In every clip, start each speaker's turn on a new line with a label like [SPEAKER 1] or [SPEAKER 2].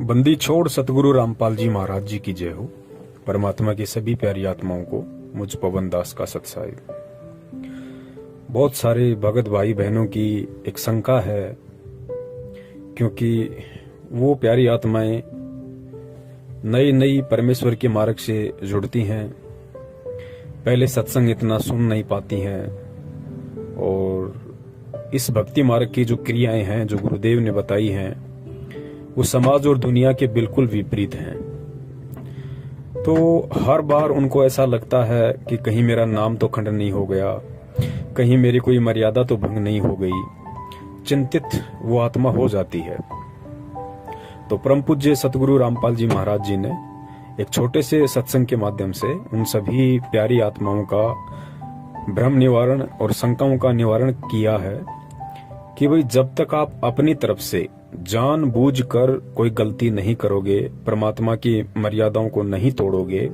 [SPEAKER 1] बंदी छोड़ सतगुरु रामपाल जी महाराज जी की जय हो। परमात्मा की सभी प्यारी आत्माओं को मुझ पवन दास का सत्साई। बहुत सारे भगत भाई बहनों की एक शंका है, क्योंकि वो प्यारी आत्माएं नई नई परमेश्वर के मार्ग से जुड़ती हैं, पहले सत्संग इतना सुन नहीं पाती हैं और इस भक्ति मार्ग की जो क्रियाएं हैं जो गुरुदेव ने बताई हैं वो समाज और दुनिया के बिल्कुल विपरीत हैं। तो हर बार उनको ऐसा लगता है कि कहीं मेरा नाम तो खंडन नहीं हो गया, कहीं मेरी कोई मर्यादा तो भंग नहीं हो गई। चिंतित वो आत्मा हो जाती है। तो परम पूज्य सतगुरु रामपाल जी महाराज जी ने एक छोटे से सत्संग के माध्यम से उन सभी प्यारी आत्माओं का भ्रम निवारण और शंकाओं का निवारण किया है कि भाई जब तक आप अपनी तरफ से जानबूझकर कोई गलती नहीं करोगे, परमात्मा की मर्यादाओं को नहीं तोड़ोगे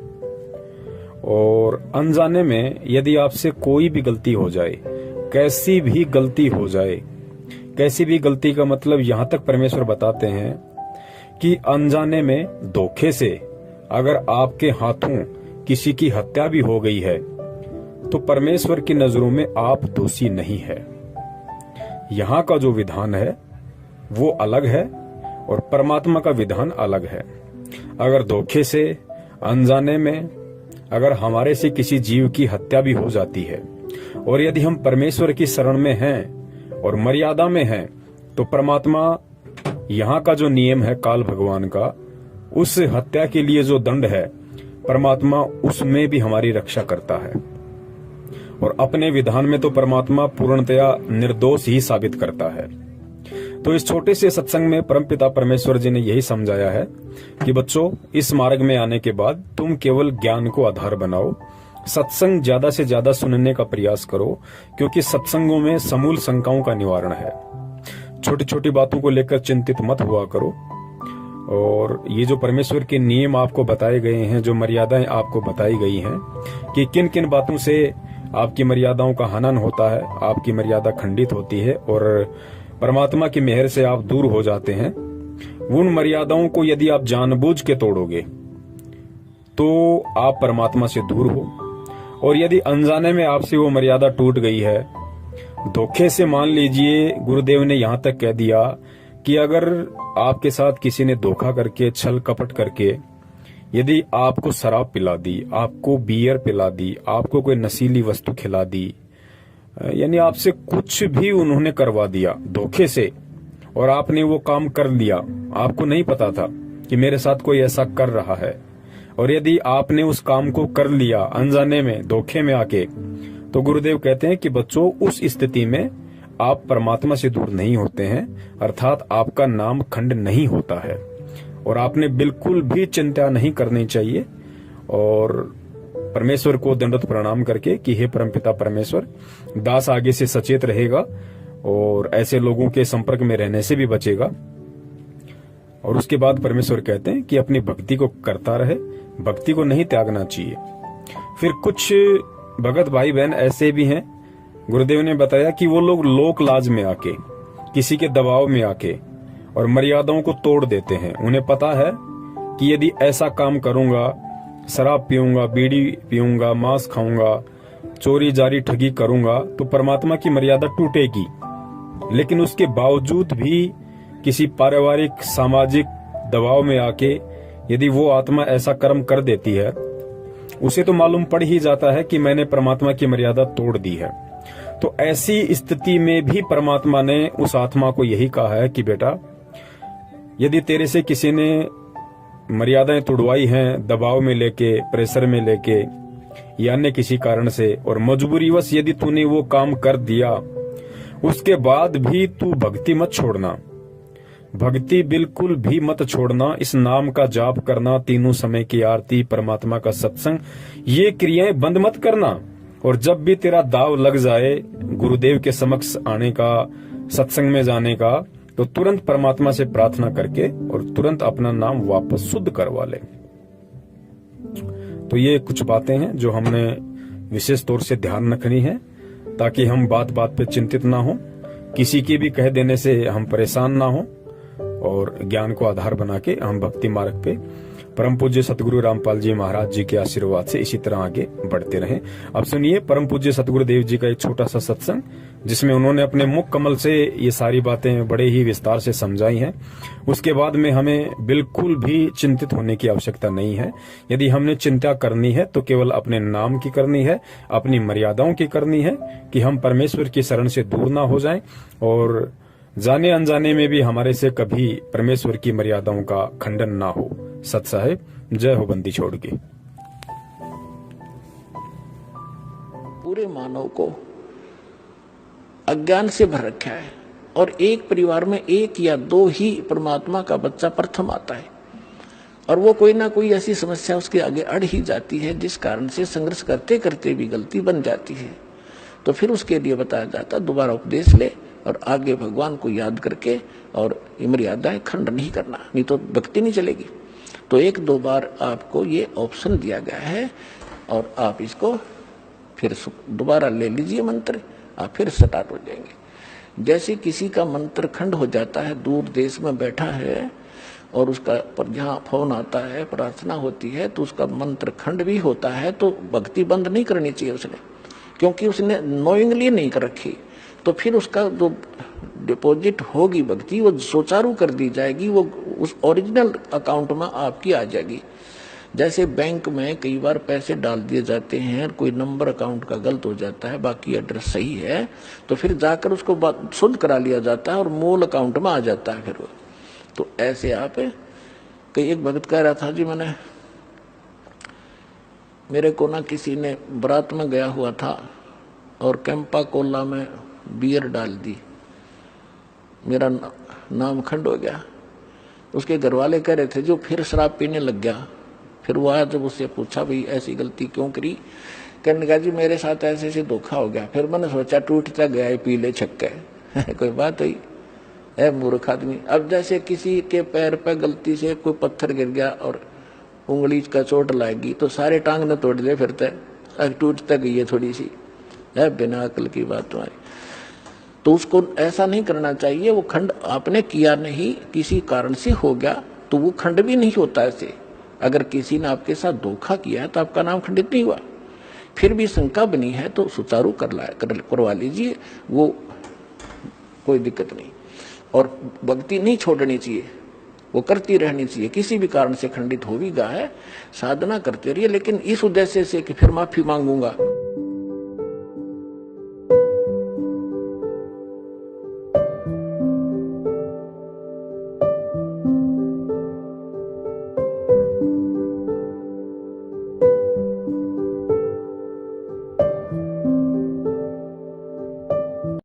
[SPEAKER 1] और अनजाने में यदि आपसे कोई भी गलती हो जाए, कैसी भी गलती हो जाए, कैसी भी गलती का मतलब यहां तक परमेश्वर बताते हैं कि अनजाने में धोखे से अगर आपके हाथों किसी की हत्या भी हो गई है तो परमेश्वर की नजरों में आप दोषी नहीं है। यहां का जो विधान है वो अलग है और परमात्मा का विधान अलग है। अगर धोखे से अनजाने में अगर हमारे से किसी जीव की हत्या भी हो जाती है और यदि हम परमेश्वर की शरण में हैं और मर्यादा में हैं तो परमात्मा यहाँ का जो नियम है काल भगवान का, उस हत्या के लिए जो दंड है परमात्मा उसमें भी हमारी रक्षा करता है और अपने विधान में तो परमात्मा पूर्णतया निर्दोष ही साबित करता है। तो इस छोटे से सत्संग में परमपिता परमेश्वर जी ने यही समझाया है कि बच्चों, इस मार्ग में आने के बाद तुम केवल ज्ञान को आधार बनाओ, सत्संग ज्यादा से ज्यादा सुनने का प्रयास करो, क्योंकि सत्संगों में समूल शंकाओं का निवारण है। छोटी छोटी बातों को लेकर चिंतित मत हुआ करो और ये जो परमेश्वर के नियम आपको बताए गए हैं, जो मर्यादाएं आपको बताई गई हैं कि किन किन बातों से आपकी मर्यादाओं का हनन होता है, आपकी मर्यादा खंडित होती है और परमात्मा की मेहर से आप दूर हो जाते हैं। उन मर्यादाओं को यदि आप जानबूझ के तोड़ोगे तो आप परमात्मा से दूर हो, और यदि अनजाने में आपसे वो मर्यादा टूट गई है, धोखे से मान लीजिए, गुरुदेव ने यहां तक कह दिया कि अगर आपके साथ किसी ने धोखा करके, छल कपट करके यदि आपको शराब पिला दी, आपको बियर पिला दी, आपको कोई नशीली वस्तु खिला दी, यानी आपसे कुछ भी उन्होंने करवा दिया धोखे से और आपने वो काम कर लिया, आपको नहीं पता था कि मेरे साथ कोई ऐसा कर रहा है, और यदि आपने उस काम को कर लिया अनजाने में, धोखे में आके, तो गुरुदेव कहते हैं कि बच्चों, उस स्थिति में आप परमात्मा से दूर नहीं होते हैं, अर्थात आपका नाम खंड नहीं होता है और आपने बिल्कुल भी चिंता नहीं करनी चाहिए और परमेश्वर को दंडवत प्रणाम करके कि हे परमपिता परमेश्वर, दास आगे से सचेत रहेगा और ऐसे लोगों के संपर्क में रहने से भी बचेगा। और उसके बाद परमेश्वर कहते हैं कि अपनी भक्ति को करता रहे, भक्ति को नहीं त्यागना चाहिए। फिर कुछ भगत भाई बहन ऐसे भी हैं, गुरुदेव ने बताया कि वो लोग लोक लाज में आके, किसी के दबाव में आके और मर्यादाओं को तोड़ देते हैं। उन्हें पता है कि यदि ऐसा काम करूंगा, शराब पीऊंगा, बीड़ी पीऊंगा, मांस खाऊंगा, चोरी जारी ठगी करूंगा तो परमात्मा की मर्यादा टूटेगी। लेकिन उसके बावजूद भी किसी पारिवारिक सामाजिक दबाव में आके यदि वो आत्मा ऐसा कर्म कर देती है, उसे तो मालूम पड़ ही जाता है कि मैंने परमात्मा की मर्यादा तोड़ दी है। तो ऐसी स्थिति में भी परमात्मा ने उस आत्मा को यही कहा है कि बेटा, यदि तेरे से किसी ने मर्यादाएं तोड़वाई हैं, दबाव में लेके, प्रेशर में लेके या अन्य किसी कारण से, और मजबूरीवश यदि तूने वो काम कर दिया, उसके बाद भी तू भक्ति मत छोड़ना, भक्ति बिल्कुल भी मत छोड़ना। इस नाम का जाप करना, तीनों समय की आरती, परमात्मा का सत्संग, ये क्रियाएं बंद मत करना। और जब भी तेरा दाव लग जाए गुरुदेव के समक्ष आने का, सत्संग में जाने का, तो तुरंत परमात्मा से प्रार्थना करके और तुरंत अपना नाम वापस शुद्ध करवा ले। तो ये कुछ बातें हैं जो हमने विशेष तौर से ध्यान रखनी है, ताकि हम बात बात पे चिंतित ना हो, किसी की भी कह देने से हम परेशान ना हो और ज्ञान को आधार बना के हम भक्ति मार्ग पे परम पूज्य सतगुरु रामपाल जी महाराज जी के आशीर्वाद से इसी तरह आगे बढ़ते रहें। अब सुनिए परम पूज्य सतगुरु देव जी का एक छोटा सा सत्संग, जिसमें उन्होंने अपने मुख कमल से ये सारी बातें बड़े ही विस्तार से समझाई हैं। उसके बाद में हमें बिल्कुल भी चिंतित होने की आवश्यकता नहीं है। यदि हमने चिंता करनी है तो केवल अपने नाम की करनी है, अपनी मर्यादाओं की करनी है, कि हम परमेश्वर की शरण से दूर ना हो जाएं और जाने अनजाने में भी हमारे से कभी परमेश्वर की मर्यादाओं का खंडन ना हो। सत साहेब, जय हो बंदी छोड़ के।
[SPEAKER 2] पूरे मानव को अज्ञान से भर रखा है और एक परिवार में एक या दो ही परमात्मा का बच्चा प्रथम आता है और वो कोई ना कोई ऐसी समस्या उसके आगे अड़ ही जाती है जिस कारण से संघर्ष करते करते भी गलती बन जाती है। तो फिर उसके लिए बताया जाता दोबारा उपदेश ले और आगे भगवान को याद करके और मर्यादाएं खंड नहीं करना, नहीं तो भक्ति नहीं चलेगी। तो एक दो बार आपको ये ऑप्शन दिया गया है और आप इसको फिर दोबारा ले लीजिए मंत्र, आप फिर स्टार्ट हो जाएंगे। जैसे किसी का मंत्र खंड हो जाता है, दूर देश में बैठा है और उसका पर जहाँ फोन आता है, प्रार्थना होती है, तो उसका मंत्र खंड भी होता है, तो भक्ति बंद नहीं करनी चाहिए उसने, क्योंकि उसने नोइंगली नहीं कर रखी। तो फिर उसका जो डिपॉजिट होगी भक्ति वो सुचारू कर दी जाएगी, वो उस ओरिजिनल अकाउंट में आपकी आ जाएगी। जैसे बैंक में कई बार पैसे डाल दिए जाते हैं, कोई नंबर अकाउंट का गलत हो जाता है, बाकी एड्रेस सही है, तो फिर जाकर उसको शुद्ध करा लिया जाता है और मूल अकाउंट में आ जाता है फिर वो। तो ऐसे आप कई एक भगत कह रहा था जी, मेरे को ना किसी ने बारात में गया हुआ था और कैंपा कोला में बियर डाल दी, मेरा नाम खंड हो गया। उसके घर वाले कह रहे थे जो फिर शराब पीने लग गया। फिर वो आया, जब उससे पूछा भाई ऐसी गलती क्यों करी, कहने लगा जी मेरे साथ ऐसे ऐसे धोखा हो गया। फिर मैंने सोचा टूटता गया पी ले छक्के कोई बात हुई है मूर्ख आदमी। अब जैसे किसी के पैर पर गलती से कोई पत्थर गिर गया और उंगली का चोट लाएगी तो सारे टांग न तोड़ दे, फिर तक टूटता गई है थोड़ी सी, है बिना अकल की बात तुम्हारी। तो उसको ऐसा नहीं करना चाहिए। वो खंड आपने किया नहीं, किसी कारण से हो गया, तो वो खंड भी नहीं होता ऐसे। अगर किसी ने आपके साथ धोखा किया है तो आपका नाम खंडित नहीं हुआ। फिर भी शंका बनी है तो सुचारू करवा लीजिए, वो कोई दिक्कत नहीं। और भक्ति नहीं छोड़नी चाहिए, वो करती रहनी चाहिए। किसी भी कारण से खंडित हो भी गया है, साधना करते रहिए, लेकिन इस उद्देश्य से कि फिर माफी मांगूंगा।